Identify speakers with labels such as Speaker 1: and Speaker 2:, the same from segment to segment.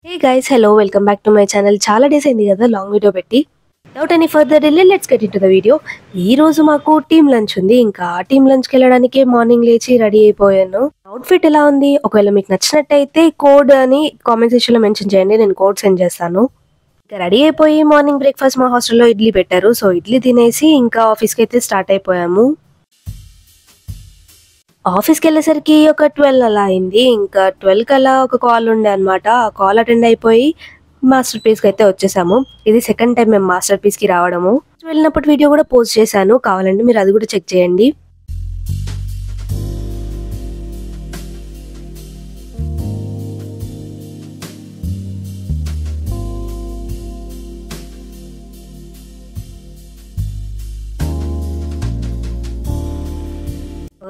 Speaker 1: Hey guys, hello, welcome back to my channel. చాలా days అయింది కదా లాంగ్ వీడియో పెట్టి. Without any further delay, let's get into the video. ఈ రోజు మాకు టీమ్ లంచ్ ఉంది. ఇంకా టీమ్ లంచ్ కి వెళ్ళడానికి మార్నింగ్ లేచి రెడీ అయిపోయాను. అవుట్ఫిట్ ఎలా ఉంది? ఒకవేళ మీకు నచ్చినట్టయితే కోడ్ అని కామెంట్ సెక్షన్ లో మెన్షన్ చేయండి. నేను కోడ్ సెండ్ చేస్తాను. ఇంకా రెడీ అయిపోయి మార్నింగ్ బ్రేక్ఫాస్ట్ మా హాస్టల్లో ఇడ్లీ పెట్టారు. సో ఇడ్లీ తినేసి ఇంకా ఆఫీస్కి అయితే స్టార్ట్ అయిపోయాము. ఆఫీస్కి వెళ్ళేసరికి ఒక 12 అలా అయింది. ఇంకా 12 కల్లా ఒక కాల్ ఉండే అనమాట. ఆ కాల్ అటెండ్ అయిపోయి మాస్టర్ పీస్కి అయితే వచ్చేసాము. ఇది సెకండ్ టైం మేము మాస్టర్ పీస్కి రావడము. వెళ్ళినప్పుడు వీడియో కూడా పోస్ట్ చేశాను, కావాలంటే మీరు అది కూడా చెక్ చేయండి.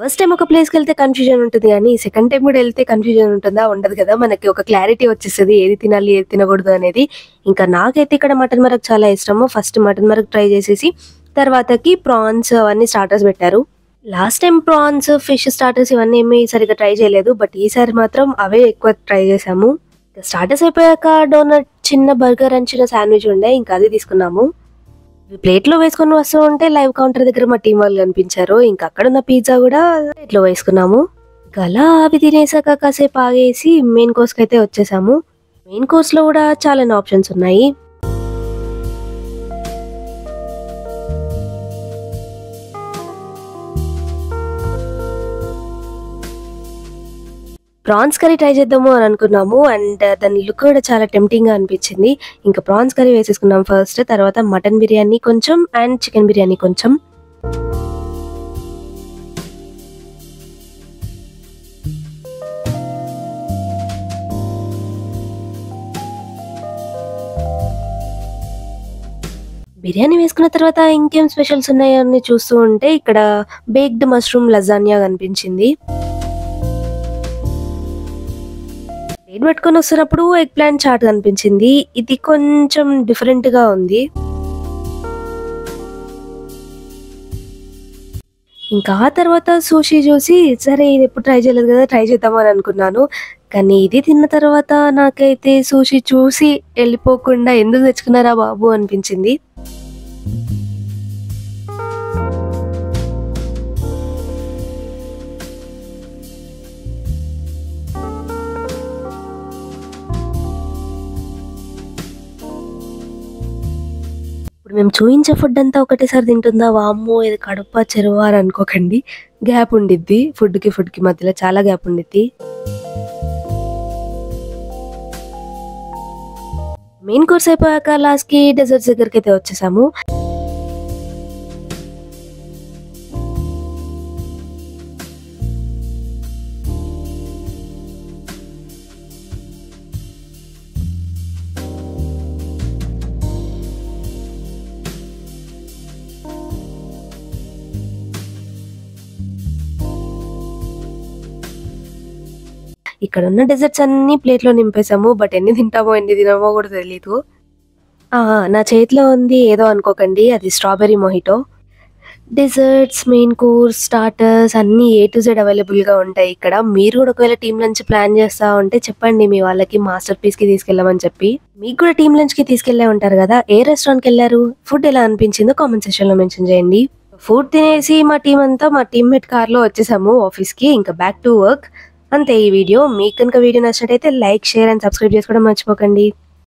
Speaker 1: ఫస్ట్ టైం ఒక ప్లేస్కి వెళ్తే కన్ఫ్యూజన్ ఉంటుంది, కానీ సెకండ్ టైం కూడా వెళ్తే కన్ఫ్యూజన్ ఉంటుందా? ఉండదు కదా. మనకి ఒక క్లారిటీ వచ్చేస్తుంది ఏది తినాలి ఏది తినకూడదు అనేది. ఇంకా నాకైతే ఇక్కడ మటన్ మరక్ చాలా ఇష్టము. ఫస్ట్ మటన్ మరక్ ట్రై చేసేసి తర్వాతకి ప్రాన్స్ అవన్నీ స్టార్టర్స్ పెట్టారు. Last time prawns fish starters ఇవన్నీ ఏమీ సరిగ్గా ట్రై చేయలేదు, బట్ ఈసారి మాత్రం అవే ఎక్కువ ట్రై చేసాము. స్టార్టర్స్ అయిపోయాక డోనట్, చిన్న బర్గర్ అండ్ చిన్న శాండ్విచ్ ఉండే, ఇంకా అది తీసుకున్నాము. ప్లేట్లో వేసుకొని వస్తూ ఉంటే లైవ్ కౌంటర్ దగ్గర మా టీం వాళ్ళు కనిపించారు. ఇంకా అక్కడ ఉన్న పిజ్జా కూడా ప్లేట్లో వేసుకున్నాము. అలా అవి తినేసాక కాసేపు ఆగేసి మెయిన్ కోర్స్కి అయితే వచ్చేసాము. మెయిన్ కోర్స్ లో కూడా చాలా ఆప్షన్స్ ఉన్నాయి. ప్రాన్స్ కర్రీ ట్రై చేద్దాము అని అనుకున్నాము, అండ్ దాని లుక్ కూడా చాలా టెంప్టింగ్ గా అనిపించింది. ఇంకా ప్రాన్స్ కర్రీ వేసేసుకున్నాం ఫస్ట్, తర్వాత మటన్ బిర్యానీ కొంచెం అండ్ చికెన్ బిర్యానీ కొంచెం. బిర్యానీ వేసుకున్న తర్వాత ఇంకేం స్పెషల్స్ ఉన్నాయో అని చూస్తూ ఉంటే ఇక్కడ బేక్డ్ మష్రూమ్ లజానియా కనిపించింది. ప్లేట్ పట్టుకొని వస్తున్నప్పుడు ఎగ్ ప్లాంట్ చాట్ కనిపించింది. ఇది కొంచెం డిఫరెంట్ గా ఉంది. ఇంకా ఆ తర్వాత సూషీ చూసి సరే ఇది ఎప్పుడు ట్రై చేయలేదు కదా, ట్రై చేద్దామని అనుకున్నాను. కానీ ఇది తిన్న తర్వాత నాకైతే సూషీ చూసి వెళ్ళిపోకుండా ఎందుకు తెచ్చుకున్నారా బాబు అనిపించింది. ఇప్పుడు మేము చూయించే ఫుడ్ అంతా ఒకటేసారి తింటుందా, వామ్మో ఇది కడుప చెరువా అని అనుకోకండి. గ్యాప్ ఉండిద్ది, ఫుడ్కి మధ్యలో చాలా గ్యాప్ ఉండిద్ది. మెయిన్ కోర్స్ అయిపోయాక లాస్ట్ కి డెజర్ట్స్ దగ్గరికి అయితే వచ్చేసాము. ఇక్కడ ఉన్న డెజర్ట్స్ అన్ని ప్లేట్లో నింపేసాము, బట్ ఎన్ని తింటామో ఎన్ని తినమో కూడా తెలీదు. నా చేతిలో ఉంది ఏదో అనుకోకండి, అది strawberry mojito. Desserts, main course, starters అన్ని A to Z అవైలబుల్గా ఉంటాయి ఇక్కడ. మీరు కూడా ఒకవేళ టీమ్ లంచ్ ప్లాన్ చేస్తా ఉంటే చెప్పండి మీ వాళ్ళకి మాస్టర్ పీస్కి తీసుకెళ్ళమని చెప్పి. మీకు కూడా టీమ్ లంచ్కి తీసుకెళ్ళే ఉంటారు కదా, ఏ రెస్టారెంట్కి వెళ్ళారు, ఫుడ్ ఎలా అనిపించిందో కామెంట్ సెక్షన్లో మెన్షన్ చేయండి. ఫుడ్ తినేసి మా టీం అంతా మా టీమ్మేట్ కార్లో వచ్చేసాము ఆఫీస్కి. ఇంకా బ్యాక్ టు వర్క్. అంతే ఈ వీడియో. మీకు కనుక వీడియో నచ్చినట్టయితే లైక్, షేర్ అండ్ సబ్స్క్రైబ్ చేసుకోవడం మర్చిపోకండి.